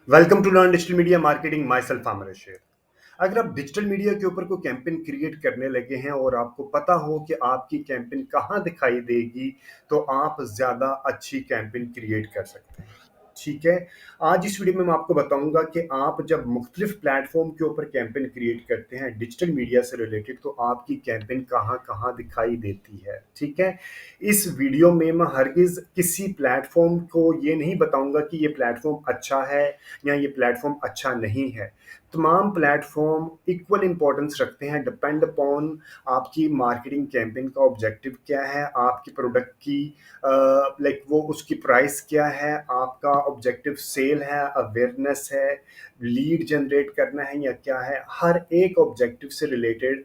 Welcome to learn digital media marketing myself Aamir Sher. अगर आप digital media के ऊपर कोई कैंपेन क्रिएट करने लगे हैं और आपको पता हो कि आपकी कैंपेन कहाँ दिखाई देगी, तो आप ज़्यादा अच्छी कैंपेन क्रिएट कर सकते हैं। ठीक है। आज इस वीडियो में मैं आपको बताऊंगा कि आप जब मुख्तलिफ प्लेटफॉर्म के ऊपर कैंपेन क्रिएट करते हैं डिजिटल मीडिया से रिलेटेड, तो आपकी कैंपेन कहाँ कहाँ दिखाई देती है। ठीक है। इस वीडियो में मैं हरगिज किसी प्लेटफॉर्म को ये नहीं बताऊंगा कि ये प्लेटफॉर्म अच्छा है या ये प्लेटफॉर्म अच्छा नहीं है। तमाम प्लेटफॉर्म इक्वल इंपॉर्टेंस रखते हैं, डिपेंड अपॉन आपकी मार्केटिंग कैंपेन का ऑब्जेक्टिव क्या है, आपकी प्रोडक्ट की लाइक वो उसकी प्राइस क्या है, आपका ऑब्जेक्टिव सेल है, अवेयरनेस है, लीड जनरेट करना है या क्या है। हर एक ऑब्जेक्टिव से रिलेटेड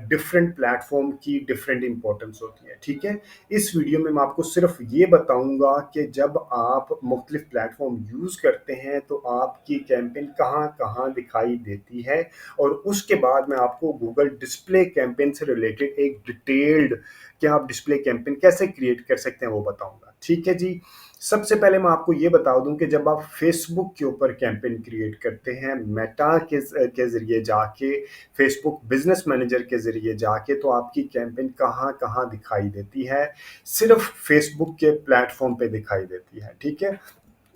डिफरेंट प्लेटफॉर्म की डिफरेंट इंपॉर्टेंस होती है। ठीक है। इस वीडियो में मैं आपको सिर्फ ये बताऊंगा कि जब आप मुख्तलिफ प्लेटफॉर्म यूज़ करते हैं तो आपकी कैंपेन कहाँ कहाँ दिखाई देती है, और उसके बाद मैं आपको गूगल डिस्प्ले कैंपेन से रिलेटेड एक डिटेल्ड कि आप डिस्प्ले कैंपेन कैसे क्रिएट कर सकते हैं वो बताऊंगा। ठीक है जी। सबसे पहले मैं आपको ये बता दूं कि जब आप फेसबुक के ऊपर कैंपेन क्रिएट करते हैं मेटा के ज़रिए जाके, फेसबुक बिजनेस मैनेजर के ज़रिए जाके, तो आपकी कैंपेन कहाँ कहाँ दिखाई देती है। सिर्फ फेसबुक के प्लेटफॉर्म पे दिखाई देती है। ठीक है।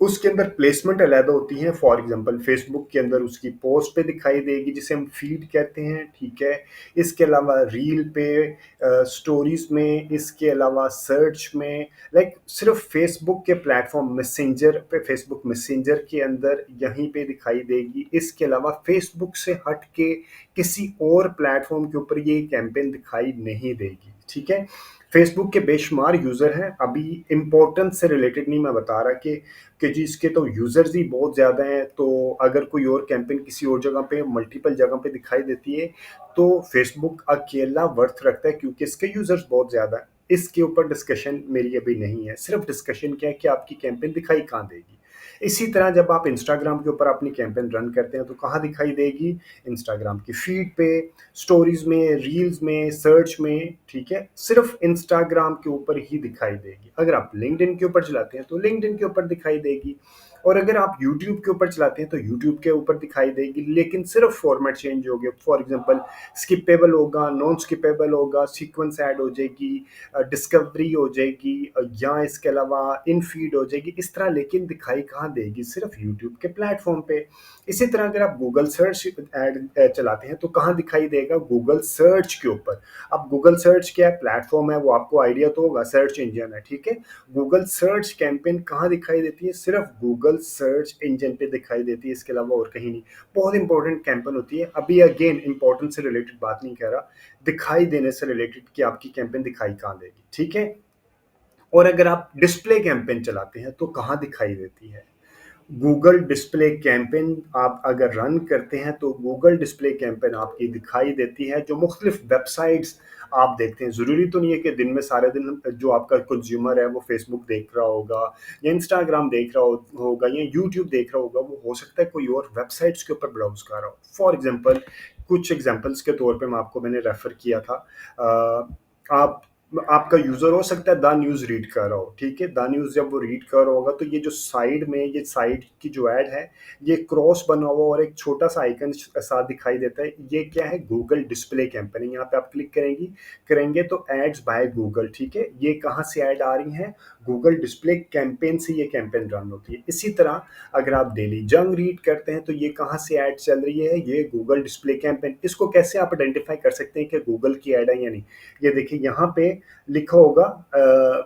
उसके अंदर प्लेसमेंट अलहदा होती है। फॉर एग्जांपल फेसबुक के अंदर उसकी पोस्ट पे दिखाई देगी जिसे हम फीड कहते हैं। ठीक है। इसके अलावा रील पे, स्टोरीज में, इसके अलावा सर्च में, लाइक सिर्फ फेसबुक के प्लेटफॉर्म मैसेंजर पे, फेसबुक मैसेंजर के अंदर यहीं पे दिखाई देगी। इसके अलावा फेसबुक से हट के किसी और प्लेटफॉर्म के ऊपर ये कैंपेन दिखाई नहीं देगी। ठीक है। फेसबुक के बेशुमार यूज़र हैं। अभी इम्पोर्टेंस से रिलेटेड नहीं मैं बता रहा कि जी इसके तो यूज़र्स ही बहुत ज़्यादा हैं, तो अगर कोई और कैंपेन किसी और जगह पे, मल्टीपल जगह पे दिखाई देती है, तो फेसबुक अकेला वर्थ रखता है क्योंकि इसके यूज़र्स बहुत ज़्यादा हैं। इसके ऊपर डिस्कशन मेरी अभी नहीं है। सिर्फ डिस्कशन क्या है कि आपकी कैंपेन दिखाई कहाँ देगी। इसी तरह जब आप इंस्टाग्राम के ऊपर अपनी कैंपेन रन करते हैं तो कहाँ दिखाई देगी? इंस्टाग्राम की फीड पे, स्टोरीज में, रील्स में, सर्च में। ठीक है। सिर्फ इंस्टाग्राम के ऊपर ही दिखाई देगी। अगर आप लिंक्डइन के ऊपर चलाते हैं तो लिंक्डइन के ऊपर दिखाई देगी, और अगर आप यूट्यूब के ऊपर चलाते हैं तो यूट्यूब के ऊपर दिखाई देगी, लेकिन सिर्फ फॉर्मेट चेंज हो गया। फॉर एग्जांपल स्किपेबल होगा, नॉन स्किपेबल होगा, सीक्वेंस ऐड हो जाएगी, डिस्कवरी हो जाएगी, या इसके अलावा इन फीड हो जाएगी इस तरह, लेकिन दिखाई कहाँ देगी? सिर्फ यूट्यूब के प्लेटफॉर्म पे। इसी तरह अगर आप गूगल सर्च ऐड चलाते हैं तो कहाँ दिखाई देगा? गूगल सर्च के ऊपर। अब गूगल सर्च क्या है? प्लेटफॉर्म है, वो आपको आइडिया तो होगा, सर्च इंजन है। ठीक है। गूगल सर्च कैंपेन कहाँ दिखाई देती है? सिर्फ गूगल सर्च इंजन पे दिखाई देती है, इसके अलावा और कहीं नहीं। बहुत इंपॉर्टेंट कैंपेन होती है। अभी अगेन इंपॉर्टेंट से रिलेटेड बात नहीं कह रहा, दिखाई देने से रिलेटेड कि आपकी कैंपेन दिखाई कहाँ देगी। ठीक है। और अगर आप डिस्प्ले कैंपेन चलाते हैं तो कहाँ दिखाई देती है? गूगल डिस्प्ले कैंपेन आप अगर रन करते हैं तो गूगल डिस्प्ले कैंपेन आपकी दिखाई देती है। जो मुख्तलिफ वेबसाइट्स आप देखते हैं, ज़रूरी तो नहीं है कि दिन में सारे दिन जो आपका कंज्यूमर है वो फेसबुक देख रहा होगा या इंस्टाग्राम देख रहा होगा या यूट्यूब देख रहा होगा। वो हो सकता है कोई और वेबसाइट्स के ऊपर ब्राउज कर रहा हो। फॉर एग्जांपल, कुछ एग्जांपल्स के तौर पे मैं आपको मैंने रेफर किया था। आप आपका यूजर हो सकता है द न्यूज़ रीड कर रहा हो। ठीक है। द न्यूज़ जब वो रीड कर रहा होगा तो ये जो साइड में, ये साइड की जो ऐड है, ये क्रॉस बना हुआ और एक छोटा सा आइकन साथ दिखाई देता है। ये क्या है? Google display campaign. यहाँ पे आप क्लिक करेंगे तो एड्स बाय गूगल। ठीक है। ये कहाँ से ऐड आ रही हैं? गूगल डिस्प्ले कैंपेन से ये कैंपेन रन होती है। इसी तरह अगर आप डेली जंग रीड करते हैं तो ये कहाँ से ऐड चल रही है? ये गूगल डिस्प्ले कैंपेन। इसको कैसे आप आइडेंटिफाई कर सकते हैं कि गूगल की ऐड है या नहीं? ये देखिए यहाँ पे लिखा होगा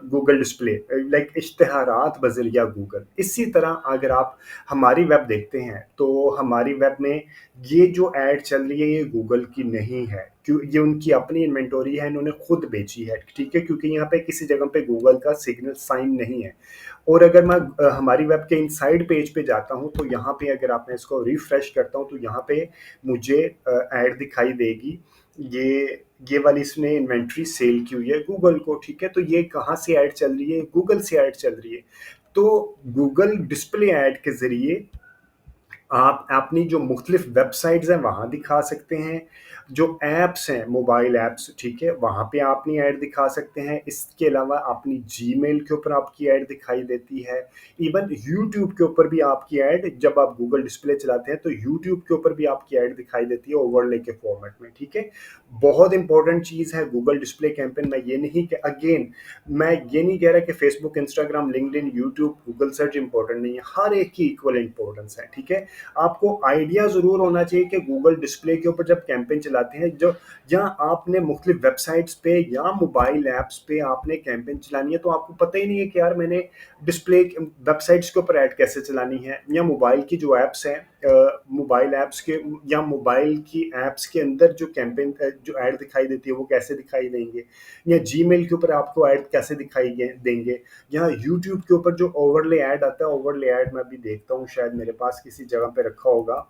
गूगल डिस्प्ले, लाइक इश्तिहारात बजरिया गूगल। इसी तरह अगर आप हमारी वेब देखते हैं तो हमारी वेब में ये जो ऐड चल रही है ये गूगल की नहीं है, क्यों? ये उनकी अपनी इन्वेंटोरी है, इन्होंने खुद बेची है। ठीक है। क्योंकि यहाँ पे किसी जगह पे गूगल का सिग्नल साइन नहीं है। और अगर मैं हमारी वेब के इनसाइड पेज पे जाता हूँ तो यहाँ पे अगर आप मैं इसको रिफ्रेश करता हूँ तो यहाँ पे मुझे ऐड दिखाई देगी। ये वाली इसने इन्वेंट्री सेल की हुई है गूगल को। ठीक है। तो ये कहाँ से ऐड चल रही है? गूगल से ऐड चल रही है। तो गूगल डिस्प्ले ऐड के जरिए आप अपनी जो मुख्तलिफ वेबसाइट्स हैं वहाँ दिखा सकते हैं, जो ऐप्स हैं मोबाइल ऐप्स, ठीक है, वहाँ पे आप अपनी ऐड दिखा सकते हैं। इसके अलावा अपनी जीमेल के ऊपर आपकी ऐड दिखाई देती है। इवन यूट्यूब के ऊपर भी आपकी ऐड, जब आप गूगल डिस्प्ले चलाते हैं तो यूट्यूब के ऊपर भी आपकी ऐड दिखाई देती है ओवरले के फॉर्मेट में, ठीक है। बहुत इंपॉर्टेंट चीज़ है गूगल डिस्प्ले कैंपेन। मैं ये नहीं कह रहा कि Facebook, Instagram, LinkedIn, YouTube, Google search important नहीं है, हर एक की इक्वल इंपॉर्टेंस है, ठीक है। आपको आइडिया ज़रूर होना चाहिए कि गूगल डिस्प्ले के ऊपर जब कैंपेन चलाते हैं, जो जहाँ आपने मुख्तलिफ वेबसाइट्स पे या मोबाइल ऐप्स पे आपने कैंपेन चलानी है, तो आपको पता ही नहीं है कि यार मैंने डिस्प्ले वेबसाइट्स के ऊपर ऐड कैसे चलानी है, या मोबाइल की जो ऐप्स हैं, मोबाइल ऐप्स के या मोबाइल की ऐप्स के अंदर जो कैंपेन जो ऐड दिखाई देती है वो कैसे दिखाई देंगे, या जीमेल के ऊपर आपको ऐड कैसे दिखाई देंगे। यहाँ यूट्यूब के ऊपर जो ओवरले ऐड आता है, ओवरले ऐड मैं अभी देखता हूँ, शायद मेरे पास किसी जगह पे रखा होगा।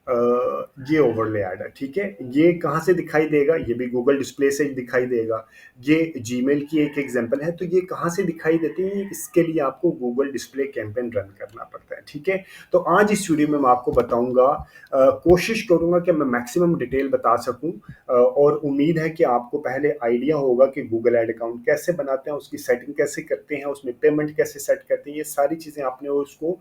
ये ओवरले ऐड है, ठीक है। ये कहाँ से दिखाई देगा, ये भी गूगल डिस्प्ले से ही दिखाई देगा। ये जीमेल की एक एग्जांपल है, तो ये कहाँ से दिखाई देती है, इसके लिए आपको गूगल डिस्प्ले कैंपेन रन करना पड़ता है, ठीक है। तो आज इस वीडियो में मैं आपको बताऊंगा, कोशिश करूंगा कि मैं मैक्सिमम डिटेल बता सकूं, और उम्मीद है कि आपको पहले आइडिया होगा कि गूगल ऐड अकाउंट कैसे बनाते हैं, उसकी सेटिंग कैसे करते हैं, उसमें पेमेंट कैसे सेट करते हैं, ये सारी चीज़ें आपने उसको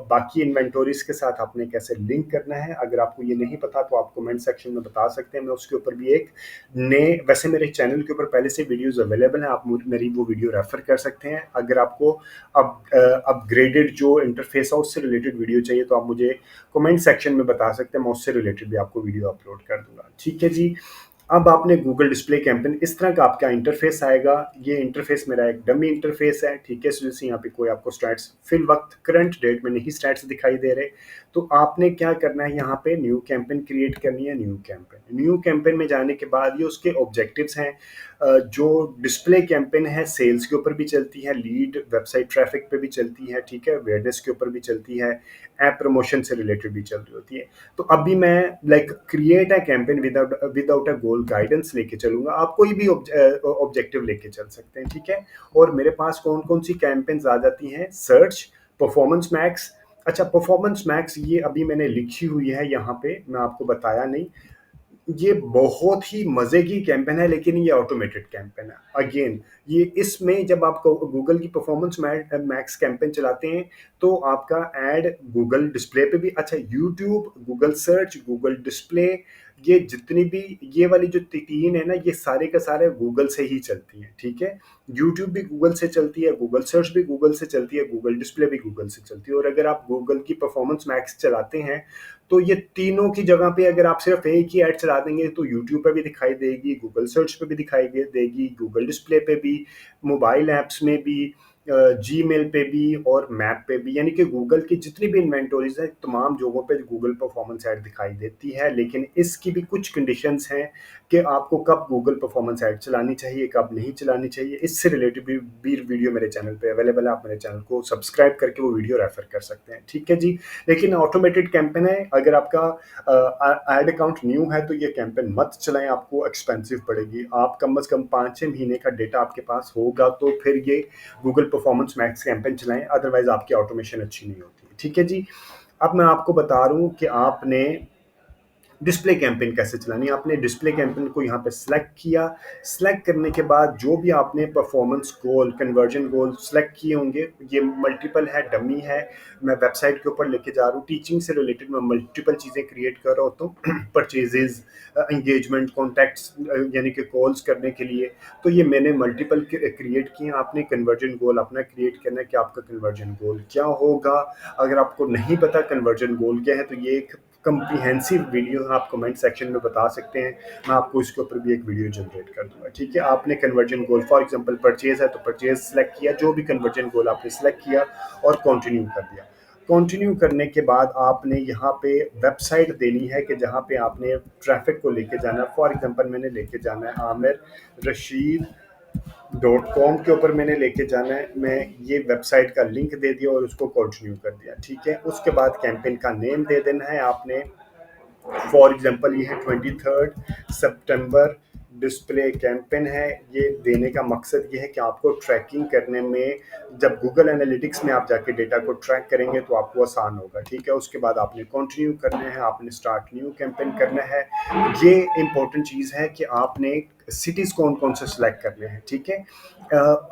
बाकी इन्वेंटोरीज के साथ आपने कैसे लिंक करना है। अगर आपको ये नहीं पता तो आप कमेंट सेक्शन में बता सकते हैं, मैं उसके ऊपर भी एक नए, वैसे मेरे चैनल के ऊपर पहले से वीडियोस अवेलेबल हैं, आप मेरी वो वीडियो रेफर कर सकते हैं। अगर आपको अपग्रेडेड जो इंटरफेस है उससे रिलेटेड वीडियो चाहिए तो आप मुझे कमेंट सेक्शन में बता सकते हैं, मैं उससे रिलेटेड भी आपको वीडियो अपलोड कर दूंगा, ठीक है जी। अब आपने गूगल डिस्प्ले कैंपेन, इस तरह का आपका इंटरफेस आएगा। ये इंटरफेस मेरा एक डमी इंटरफेस है, ठीक है। जैसे यहाँ पे कोई आपको स्टैट्स फिल वक्त करंट डेट में नहीं स्टैट्स दिखाई दे रहे, तो आपने क्या करना है, यहाँ पे न्यू कैंपेन क्रिएट करनी है। न्यू कैंपेन में जाने के बाद ये उसके ऑब्जेक्टिव्स हैं। जो डिस्प्ले कैंपेन है सेल्स के ऊपर भी चलती है, लीड वेबसाइट ट्रैफिक पे भी चलती है, ठीक है, अवेयरनेस के ऊपर भी चलती है, ऐप प्रमोशन से रिलेटेड भी चल रही होती है। तो अभी मैं like create a campaign without a goal guidance लेके चलूंगा। आप कोई भी ऑब्जेक्टिव लेके चल सकते हैं, ठीक है। और मेरे पास कौन कौन सी कैंपेन्स आ जाती हैं, सर्च, परफॉर्मेंस मैक्स। अच्छा, परफॉर्मेंस मैक्स ये अभी मैंने लिखी हुई है यहाँ पे, मैं आपको बताया नहीं। ये बहुत ही मजे की कैंपेन है, लेकिन ये ऑटोमेटेड कैंपेन है। अगेन, ये इसमें जब आप गूगल की परफॉर्मेंस मैक्स कैंपेन चलाते हैं तो आपका ऐड गूगल डिस्प्ले पे भी, अच्छा, YouTube, Google search, Google display, ये जितनी भी ये वाली जो तीन है ना, ये सारे का सारे गूगल से ही चलती हैं, ठीक है। यूट्यूब भी गूगल से चलती है, गूगल सर्च भी गूगल से चलती है, गूगल डिस्प्ले भी गूगल से चलती है। और अगर आप गूगल की परफॉर्मेंस मैक्स चलाते हैं तो ये तीनों की जगह पे अगर आप सिर्फ एक ही ऐड चला देंगे तो यूट्यूब पे भी दिखाई देगी, गूगल सर्च पे भी दिखाई देगी, गूगल डिस्प्ले पे भी, मोबाइल ऐप्स में भी, जीमेल पे भी और मैप पे भी, यानी कि गूगल की जितनी भी इन्वेंटोरीज है तमाम जगहों पे गूगल परफॉर्मेंस ऐड दिखाई देती है। लेकिन इसकी भी कुछ कंडीशंस हैं कि आपको कब गूगल परफॉर्मेंस ऐड चलानी चाहिए, कब नहीं चलानी चाहिए। इससे रिलेटेड भी वीडियो मेरे चैनल पे अवेलेबल है, आप मेरे चैनल को सब्सक्राइब करके वो वीडियो रेफर कर सकते हैं, ठीक है जी। लेकिन ऑटोमेटेड कैंपेन है, अगर आपका एड अकाउंट न्यू है तो ये कैंपेन मत चलाएं, आपको एक्सपेंसिव पड़ेगी। आप कम से कम 5-6 महीने का डेटा आपके पास होगा तो फिर ये गूगल परफॉर्मेंस मैक्स कैंपेन चलाएं, अदरवाइज आपकी ऑटोमेशन अच्छी नहीं होती, ठीक है जी। अब मैं आपको बता रहा हूँ कि आपने डिस्प्ले कैंपेन कैसे चलानी है। आपने डिस्प्ले कैंपेन को यहाँ पे सिलेक्ट किया। सिलेक्ट करने के बाद जो भी आपने परफॉर्मेंस गोल, कन्वर्जन गोल सिलेक्ट किए होंगे, ये मल्टीपल है, डमी है, मैं वेबसाइट के ऊपर लेके जा रहा हूँ। टीचिंग से रिलेटेड मैं मल्टीपल चीज़ें क्रिएट कर रहा होता हूँ, परचेजेज, एंगेजमेंट, कॉन्टैक्ट्स, यानी कि कॉल्स करने के लिए। तो ये मैंने मल्टीपल क्रिएट किए। आपने कन्वर्जन गोल अपना क्रिएट करना है कि आपका कन्वर्जन गोल क्या होगा। अगर आपको नहीं पता कन्वर्जन गोल क्या है तो ये एक कम्प्रीहेंसिव वीडियो आप कमेंट सेक्शन में बता सकते हैं, मैं आपको इसके ऊपर भी एक वीडियो जनरेट कर दूंगा, ठीक है। आपने conversion goal, for example purchase है तो परचेज सेलेक्ट किया, जो भी कन्वर्जन गोल आपने सेलेक्ट किया और कंटिन्यू कर दिया। कंटिन्यू करने के बाद आपने यहाँ पे वेबसाइट देनी है कि जहाँ पे आपने ट्रैफिक को लेके जाना है। फॉर एग्जांपल मैंने लेके जाना है आमिर रशीद .com के ऊपर मैंने लेके जाना है। मैं ये वेबसाइट का लिंक दे दिया और उसको कंटिन्यू कर दिया, ठीक है। उसके बाद कैंपेन का नेम दे देना है आपने। फॉर एग्जांपल ये है 23 सितंबर डिस्प्ले कैंपेन है, ये देने का मकसद ये है कि आपको ट्रैकिंग करने में, जब गूगल एनालिटिक्स में आप जाके डेटा को ट्रैक करेंगे तो आपको आसान होगा, ठीक है। उसके बाद आपने कंटिन्यू करना है, आपने स्टार्ट न्यू कैंपेन करना है। ये इंपॉर्टेंट चीज़ है कि आपने सिटीज़ कौन कौन से सिलेक्ट करने हैं, ठीक है।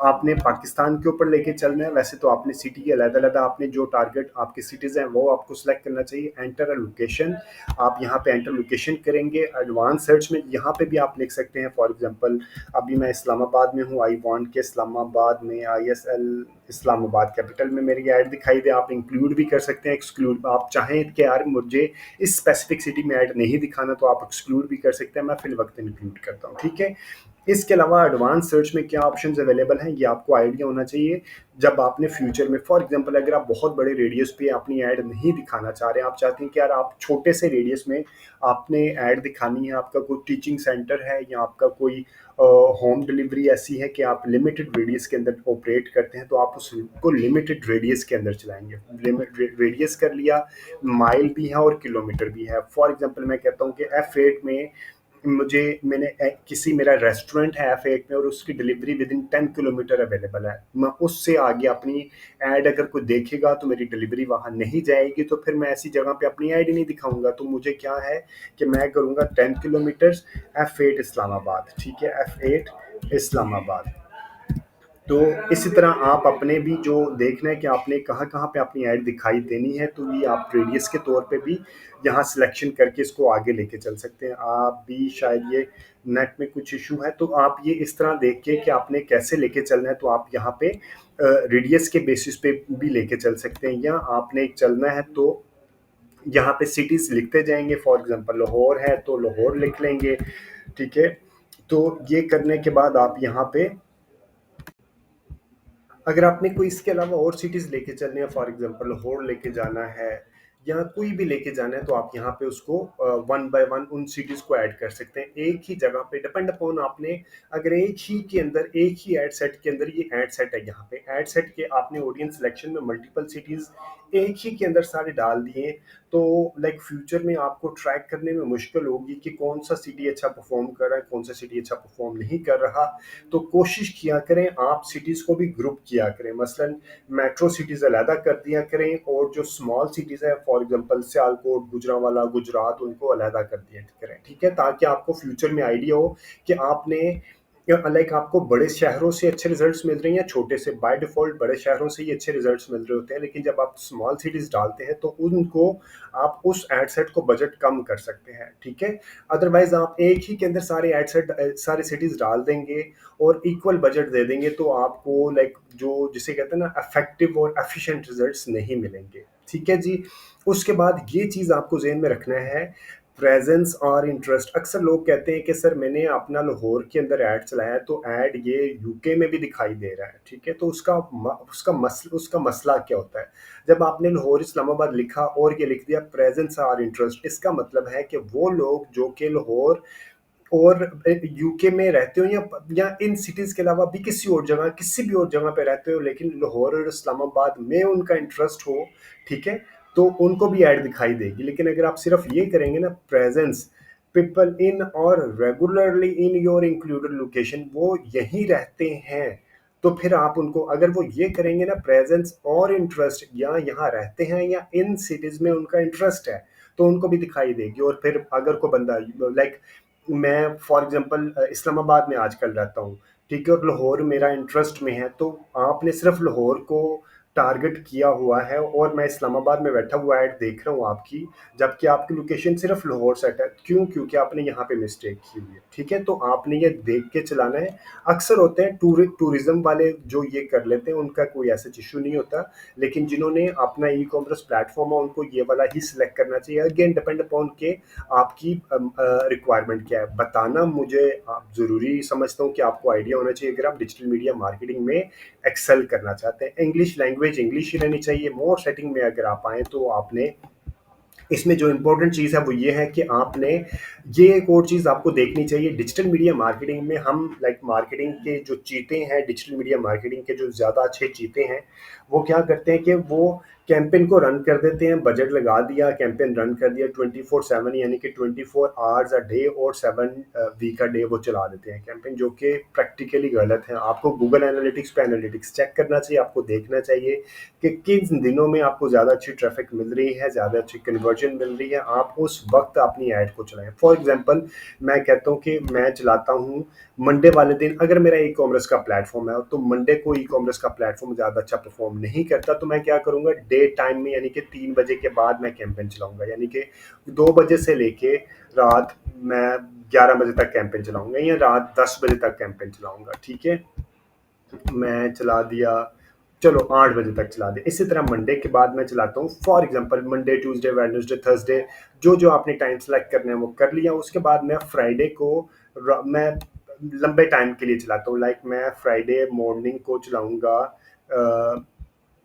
आपने पाकिस्तान के ऊपर लेके चलना है, वैसे तो आपने सिटी अलग-अलग, आपने जो टारगेट आपके सिटीज़ हैं वो आपको सिलेक्ट करना चाहिए। एंटर अ लोकेशन, आप यहाँ पे एंटर लोकेशन करेंगे। एडवांस सर्च में यहाँ पे भी आप लिख सकते हैं, फॉर एग्जांपल अभी मैं इस्लामाबाद में हूँ, आई वांट के इस्लामाबाद में आईएसएल इस्लामाबाद कैपिटल में मेरी ऐड दिखाई दे। आप इंक्लूड भी कर सकते हैं, एक्सक्लूड, आप चाहें कि यार मुझे इस स्पेसिफिक सिटी में ऐड नहीं दिखाना तो आप एक्सक्लूड भी कर सकते हैं, मैं फिल वक्त इंक्लूड करता हूँ, ठीक है। इसके अलावा एडवांस सर्च में क्या ऑप्शंस अवेलेबल हैं ये आपको आइडिया होना चाहिए। जब आपने फ्यूचर में, फॉर एग्जांपल अगर आप बहुत बड़े रेडियस पे अपनी ऐड नहीं दिखाना चाह रहे हैं, आप चाहते हैं कि यार आप छोटे से रेडियस में आपने ऐड दिखानी है, आपका कोई टीचिंग सेंटर है या आपका कोई होम डिलीवरी ऐसी है कि आप लिमिटेड रेडियस के अंदर ऑपरेट करते हैं, तो आप उसको लिमिटेड रेडियस के अंदर चलाएंगे। लिमिट रेडियस कर लिया, माइल भी है और किलोमीटर भी है। फॉर एग्जांपल मैं कहता हूँ कि F8 में मैंने किसी, मेरा रेस्टोरेंट है F8 में और उसकी delivery with in 10 kilometre available है, मैं उससे आगे अपनी ऐड अगर कोई देखेगा तो मेरी डिलीवरी वहाँ नहीं जाएगी, तो फिर मैं ऐसी जगह पे अपनी ऐड ही नहीं दिखाऊंगा। तो मुझे क्या है कि मैं करूँगा 10 किलोमीटर्स F8 इस्लामाबाद, ठीक है, F8 इस्लामाबाद। तो इसी तरह आप अपने भी जो देखना है कि आपने कहाँ-कहाँ पे अपनी ऐड दिखाई देनी है, तो ये आप रेडियस के तौर पे भी यहाँ सिलेक्शन करके इसको आगे लेके चल सकते हैं। आप भी शायद ये नेट में कुछ इश्यू है, तो आप ये इस तरह देख के कि आपने कैसे लेके चलना है, तो आप यहाँ पे रेडियस के बेसिस पे भी लेके चल सकते हैं, या आपने चलना है तो यहाँ पे सिटीज़ लिखते जाएँगे। फॉर एग्ज़ाम्पल लाहौर है तो लाहौर लिख लेंगे, ठीक है। तो ये करने के बाद आप यहाँ पे, अगर आपने कोई इसके अलावा और सिटीज़ लेके चलनी है, फॉर एग्जांपल लाहौर लेके जाना है या कोई भी लेके जाना है, तो आप यहाँ पे उसको वन बाय वन उन सिटीज़ को ऐड कर सकते हैं एक ही जगह पे, डिपेंड अपॉन आपने, अगर एक ही के अंदर, एक ही ऐड सेट के अंदर, ये ऐड सेट है, यहाँ पे ऐड सेट के आपने ऑडियंस सिलेक्शन में मल्टीपल सिटीज़ एक ही के अंदर सारे डाल दिए, तो लाइक फ्यूचर में आपको ट्रैक करने में मुश्किल होगी कि कौन सा सिटी अच्छा परफॉर्म कर रहा है, कौन सा सिटी अच्छा परफॉर्म नहीं कर रहा। तो कोशिश किया करें आप सिटीज़ को भी ग्रुप किया करें, मसलन मेट्रो सिटीज़ अलहदा कर दिया करें और जो स्मॉल सिटीज़ है, फॉर एग्जांपल सियालकोट, गुजरांवाला, गुजरात, उनको अलहदा कर दिया करें, ठीक है, ताकि आपको फ्यूचर में आइडिया हो कि आपने लाइक आपको बड़े शहरों से अच्छे रिजल्ट्स मिल रहे हैं या छोटे से। बाय डिफ़ॉल्ट बड़े शहरों से ही अच्छे रिजल्ट्स मिल रहे होते हैं, लेकिन जब आप स्मॉल सिटीज़ डालते हैं तो उनको आप उस एड सेट को बजट कम कर सकते हैं, ठीक है। अदरवाइज़ आप एक ही के अंदर सारे एड सेट सारे सिटीज़ डाल देंगे और इक्वल बजट दे देंगे, तो आपको लाइक जो जिसे कहते हैं ना इफ़ेक्टिव और एफ़िशिएंट रिजल्ट्स नहीं मिलेंगे, ठीक है जी। उसके बाद ये चीज़ आपको ज़हन में रखना है, प्रेजेंस और इंटरेस्ट। अक्सर लोग कहते हैं कि सर मैंने अपना लाहौर के अंदर ऐड चलाया तो ऐड ये यूके में भी दिखाई दे रहा है, ठीक है। तो उसका मसला क्या होता है, जब आपने लाहौर इस्लामाबाद लिखा और ये लिख दिया प्रेजेंस और इंटरेस्ट, इसका मतलब है कि वो लोग जो कि लाहौर और यूके में रहते हो या इन सिटीज़ के अलावा भी किसी और जगह, किसी भी और जगह पे रहते हो, लेकिन लाहौर और इस्लामाबाद में उनका इंटरेस्ट हो, ठीक है, तो उनको भी ऐड दिखाई देगी। लेकिन अगर आप सिर्फ ये करेंगे ना, प्रेजेंस, पीपल इन और regularly in your included location, वो यहीं रहते हैं, तो फिर आप उनको, अगर वो ये करेंगे ना, प्रेजेंस और इंटरेस्ट, या यहाँ रहते हैं या इन सिटीज़ में उनका इंटरेस्ट है, तो उनको भी दिखाई देगी। और फिर अगर कोई बंदा लाइक मैं फॉर एग्जांपल इस्लामाबाद में आजकल रहता हूँ, ठीक है, और लाहौर मेरा इंटरेस्ट में है, तो आपने सिर्फ लाहौर को टारगेट किया हुआ है और मैं इस्लामाबाद में बैठा हुआ ऐड देख रहा हूँ आपकी, जबकि आपकी लोकेशन सिर्फ लाहौर सेट है। क्यों? क्योंकि आपने यहाँ पे मिस्टेक की हुई है, ठीक है। तो आपने ये देख के चलाना है। अक्सर होते हैं टूरिज्म वाले जो ये कर लेते हैं, उनका कोई ऐसा इशू नहीं होता, लेकिन जिन्होंने अपना ई कॉमर्स प्लेटफॉर्म है उनको ये वाला ही सिलेक्ट करना चाहिए। अगेन डिपेंड अपॉन के आपकी रिक्वायरमेंट क्या है, बताना मुझे आप ज़रूरी समझता हूँ कि आपको आइडिया होना चाहिए अगर आप डिजिटल मीडिया मार्केटिंग में एक्सेल करना चाहते हैं। इंग्लिश लैंग्वेज इंग्लिश ही रहनी चाहिए। मोर सेटिंग में अगर आप आएँ तो आपने इसमें जो इम्पोर्टेंट चीज़ है वो ये है कि आपने ये एक और चीज़ आपको देखनी चाहिए डिजिटल मीडिया मार्केटिंग में। हम लाइक मार्केटिंग के जो चीते हैं, डिजिटल मीडिया मार्केटिंग के जो ज़्यादा अच्छे चीते हैं, वो क्या करते हैं कि वो कैंपेन को रन कर देते हैं, बजट लगा दिया, कैंपेन रन कर दिया 24/7 यानी कि 24 आवर्स अ डे और 7 वीक अ डे वो चला देते हैं कैंपेन, जो कि प्रैक्टिकली गलत है। आपको गूगल एनालिटिक्स पे एनालिटिक्स चेक करना चाहिए, आपको देखना चाहिए कि किन दिनों में आपको ज़्यादा अच्छी ट्रैफिक मिल रही है, ज़्यादा अच्छी कन्वर्जन मिल रही है, आप उस वक्त अपनी ऐड को चलाएं। फॉर एग्जांपल मैं कहता हूँ कि मैं चलाता हूँ मंडे वाले दिन, अगर मेरा ई कॉमर्स का प्लेटफॉर्म है तो मंडे को ई कॉमर्स का प्लेटफॉर्म ज़्यादा अच्छा परफॉर्म नहीं करता, तो मैं क्या करूँगा, डे टाइम में यानी कि 3 बजे के बाद मैं कैंपेन चलाऊंगा, यानी कि 2 बजे से लेके रात मैं 11 बजे तक कैंपेन चलाऊंगा या रात 10 बजे तक कैंपेन चलाऊंगा। ठीक है, मैं चला दिया, चलो 8 बजे तक चला दिया। इसी तरह मंडे के बाद मैं चलाता हूँ, for example Monday, Tuesday, Wednesday, Thursday, जो जो आपने टाइम सेलेक्ट करना है वो कर लिया। उसके बाद मैं फ्राइडे को मैं लंबे टाइम के लिए चलाता हूँ, लाइक मैं फ्राइडे मॉर्निंग को चलाऊंगा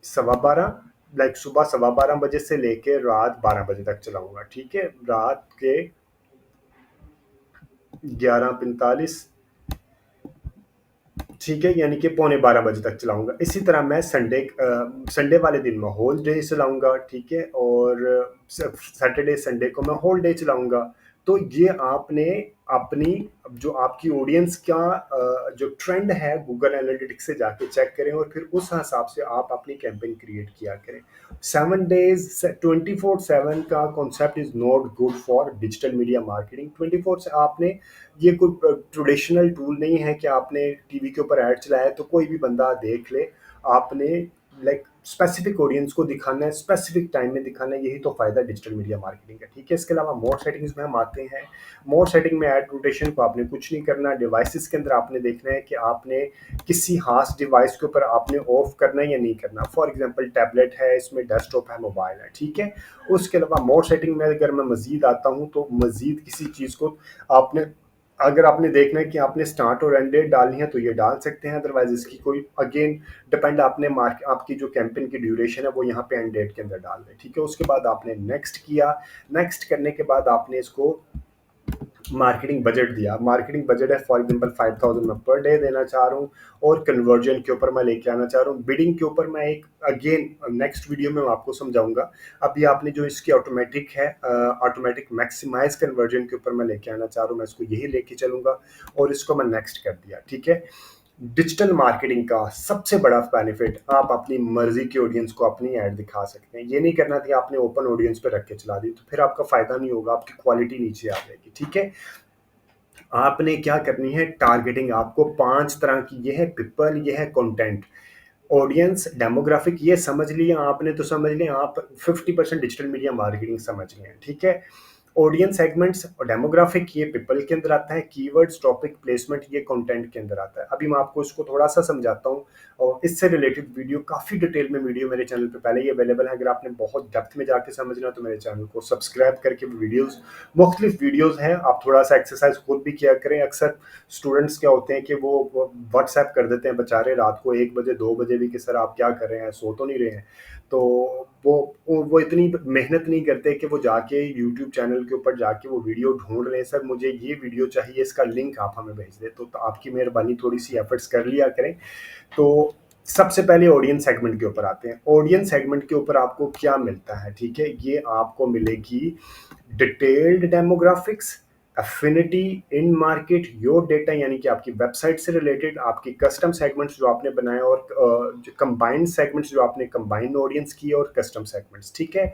12:15, लाइक सुबह 12:15 बजे से लेके रात 12 बजे तक चलाऊंगा। ठीक है, रात के 11:45, ठीक है, यानी कि पौने 12 बजे तक चलाऊंगा। इसी तरह मैं संडे वाले दिन मैं होल डे चलाऊंगा। ठीक है, और सैटरडे संडे को मैं होल डे चलाऊंगा। तो ये आपने अपनी जो आपकी ऑडियंस का जो ट्रेंड है गूगल एनालिटिक्स से जाके चेक करें और फिर उस हिसाब से आप अपनी कैंपेन क्रिएट किया करें। 7 डेज 24/7 का concept is not good for digital media marketing. 24 से आपने, ये कोई ट्रेडिशनल टूल नहीं है कि आपने टीवी के ऊपर ऐड चलाया तो कोई भी बंदा देख ले। आपने लाइक स्पेसिफिक ऑडियंस को दिखाना है, स्पेसिफिक टाइम में दिखाना है, यही तो फायदा डिजिटल मीडिया मार्केटिंग का। ठीक है, इसके अलावा मोड सेटिंग्स में हम आते हैं। मोड सेटिंग में ऐड रोटेशन को आपने कुछ नहीं करना। डिवाइसेस के अंदर आपने देखना है कि आपने किसी खास डिवाइस के ऊपर आपने ऑफ करना है या नहीं करना। फॉर एग्जांपल टैबलेट है, इसमें डेस्कटॉप है, मोबाइल है। ठीक है, उसके अलावा मोड सेटिंग में अगर मैं मजीद आता हूँ तो मजीद किसी चीज़ को आपने, अगर आपने देखना है कि आपने स्टार्ट और एंड डेट डालनी है तो ये डाल सकते हैं, अदरवाइज इसकी कोई अगेन डिपेंड, आपने मार्क आपकी जो कैंपेन की ड्यूरेशन है वो यहाँ पे एंड डेट के अंदर डाल दें। ठीक है, उसके बाद आपने नेक्स्ट किया। नेक्स्ट करने के बाद आपने इसको मार्केटिंग बजट दिया। मार्केटिंग बजट है फॉर एग्जांपल 5000 मैं पर डे देना चाह रहा हूँ, और कन्वर्जन के ऊपर मैं लेके आना चाह रहा हूँ। बिडिंग के ऊपर मैं एक अगेन नेक्स्ट वीडियो में मैं आपको समझाऊंगा। अभी आपने जो इसकी ऑटोमेटिक है, ऑटोमेटिक मैक्सिमाइज कन्वर्जन के ऊपर मैं लेके आना चाह रहा हूँ, मैं इसको यही लेके चलूंगा और इसको मैं नेक्स्ट कर दिया। ठीक है, डिजिटल मार्केटिंग का सबसे बड़ा बेनिफिट, आप अपनी मर्जी की ऑडियंस को अपनी ऐड दिखा सकते हैं। ये नहीं करना कि आपने ओपन ऑडियंस पे रख के चला दी, तो फिर आपका फायदा नहीं होगा, आपकी क्वालिटी नीचे आ जाएगी। ठीक है, आपने क्या करनी है, टारगेटिंग आपको 5 तरह की, ये है पीपल, ये है कंटेंट, ऑडियंस, डेमोग्राफिक, ये समझ लिया आपने तो समझ लिया आप 50% डिजिटल मीडिया मार्केटिंग समझ गए। ठीक है, ऑडियंस सेगमेंट्स और डेमोग्राफिक ये पीपल के अंदर आता है, कीवर्ड्स, टॉपिक, प्लेसमेंट ये कंटेंट के अंदर आता है। अभी मैं आपको इसको थोड़ा सा समझाता हूँ, और इससे रिलेटेड वीडियो काफ़ी डिटेल में वीडियो मेरे चैनल पे पहले ही अवेलेबल है। अगर आपने बहुत डेप्थ में जाके समझना तो मेरे चैनल को सब्सक्राइब करके वीडियोस, मुख्तलिफ वीडियोस हैं, आप थोड़ा सा एक्सरसाइज खुद भी किया करें। अक्सर स्टूडेंट्स क्या होते हैं कि वो व्हाट्सएप कर देते हैं बेचारे रात को 1 बजे 2 बजे भी कि सर आप क्या कर रहे हैं, सो तो नहीं रहे हैं। तो वो इतनी मेहनत नहीं करते कि वो जाके यूट्यूब चैनल के ऊपर जाके वो वीडियो ढूंढ रहे हैं, सर मुझे ये वीडियो चाहिए, इसका लिंक आप हमें भेज दें। तो आपकी मेहरबानी, थोड़ी सी एफर्ट्स कर लिया करें। तो सबसे पहले ऑडियंस सेगमेंट के ऊपर आते हैं। ऑडियंस सेगमेंट के ऊपर आपको क्या मिलता है, ठीक है, ये आपको मिलेगी detailed demographics, affinity, in market, your data, यानी कि आपकी वेबसाइट से रिलेटेड आपकी कस्टम सेगमेंट्स जो आपने बनाए, और जो कंबाइंड सेगमेंट्स जो आपने कंबाइंड ऑडियंस की, और कस्टम सेगमेंट्स। ठीक है,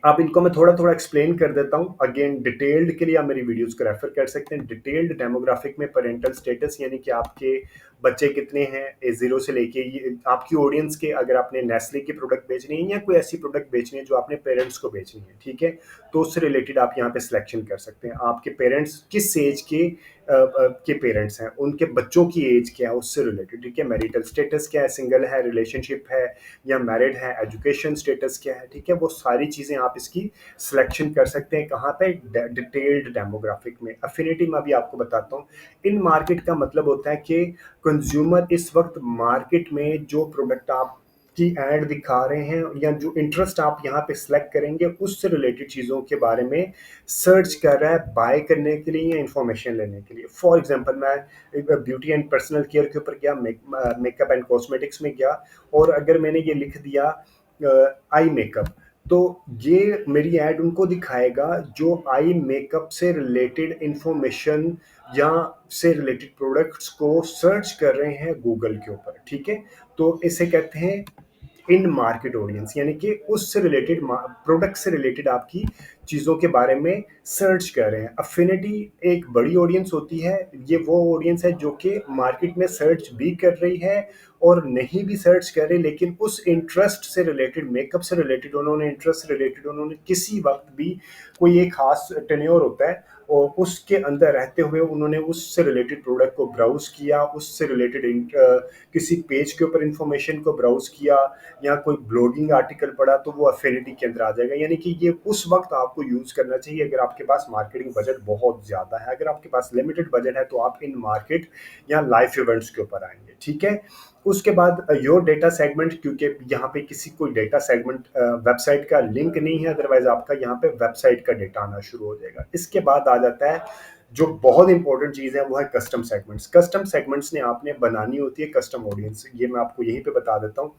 अब इनको मैं थोड़ा थोड़ा एक्सप्लेन कर देता हूँ। अगेन डिटेल्ड के लिए आप मेरी वीडियोस को रेफर कर सकते हैं। डिटेल्ड डेमोग्राफिक में पेरेंटल स्टेटस, यानी कि आपके बच्चे कितने हैं, A0 से लेके ये आपकी ऑडियंस के, अगर आपने नेस्ले की प्रोडक्ट बेचनी है या कोई ऐसी प्रोडक्ट बेचनी है जो आपने पेरेंट्स को बेचनी है, ठीक है, तो उससे रिलेटेड आप यहाँ पे सिलेक्शन कर सकते हैं। आपके पेरेंट्स किस एज के पेरेंट्स हैं, उनके बच्चों की एज क्या है, उससे रिलेटेड। ठीक है, मैरिटल स्टेटस क्या है, सिंगल है, रिलेशनशिप है या मैरिड है, एजुकेशन स्टेटस क्या है। ठीक है, वो सारी चीज़ें आप इसकी सिलेक्शन कर सकते हैं। कहाँ पे, डिटेल्ड डेमोग्राफिक में। अफिनिटी में अभी आपको बताता हूँ। इन मार्केट का मतलब होता है कि कंज्यूमर इस वक्त मार्केट में जो प्रोडक्ट आप की ऐड दिखा रहे हैं या जो इंटरेस्ट आप यहाँ पे सिलेक्ट करेंगे उससे रिलेटेड चीज़ों के बारे में सर्च कर रहा है बाय करने के लिए या इंफॉर्मेशन लेने के लिए। फॉर एग्जांपल मैं ब्यूटी एंड पर्सनल केयर के ऊपर गया, मेकअप एंड कॉस्मेटिक्स में गया और अगर मैंने ये लिख दिया आई मेकअप, तो ये मेरी ऐड उनको दिखाएगा जो आई मेकअप से रिलेटेड इंफॉर्मेशन या से रिलेटेड प्रोडक्ट्स को सर्च कर रहे हैं गूगल के ऊपर, ठीक है। तो इसे कहते हैं इन मार्केट ऑडियंस, यानी कि उससे रिलेटेड प्रोडक्ट से रिलेटेड आपकी चीज़ों के बारे में सर्च कर रहे हैं। अफिनिटी एक बड़ी ऑडियंस होती है, ये वो ऑडियंस है जो कि मार्केट में सर्च भी कर रही है और नहीं भी सर्च कर रही, लेकिन उस इंटरेस्ट से रिलेटेड, मेकअप से रिलेटेड उन्होंने इंटरेस्ट से रिलेटेड उन्होंने किसी वक्त भी कोई एक खास टेन्योर होता है और उसके अंदर रहते हुए उन्होंने उससे रिलेटेड प्रोडक्ट को ब्राउज किया, उससे रिलेटेड किसी पेज के ऊपर इंफॉर्मेशन को ब्राउज किया या कोई ब्लॉगिंग आर्टिकल पढ़ा, तो वो अफिनिटी के अंदर आ जाएगा। यानी कि ये उस वक्त आपको यूज करना चाहिए अगर आपके पास मार्केटिंग बजट बहुत ज्यादा है। अगर आपके पास लिमिटेड बजट है तो आप इन मार्केट या लाइफ इवेंट्स के ऊपर आएंगे, ठीक है। उसके बाद योर डेटा सेगमेंट, क्योंकि यहाँ पे किसी कोई डेटा सेगमेंट वेबसाइट का लिंक नहीं है, अदरवाइज आपका यहाँ पे वेबसाइट का डेटा आना शुरू हो जाएगा। इसके बाद आ जाता है जो बहुत इंपॉर्टेंट चीज है, वो है कस्टम सेगमेंट्स। कस्टम सेगमेंट्स ने आपने बनानी होती है कस्टम ऑडियंस, ये मैं आपको यहीं पे बता देता हूँ।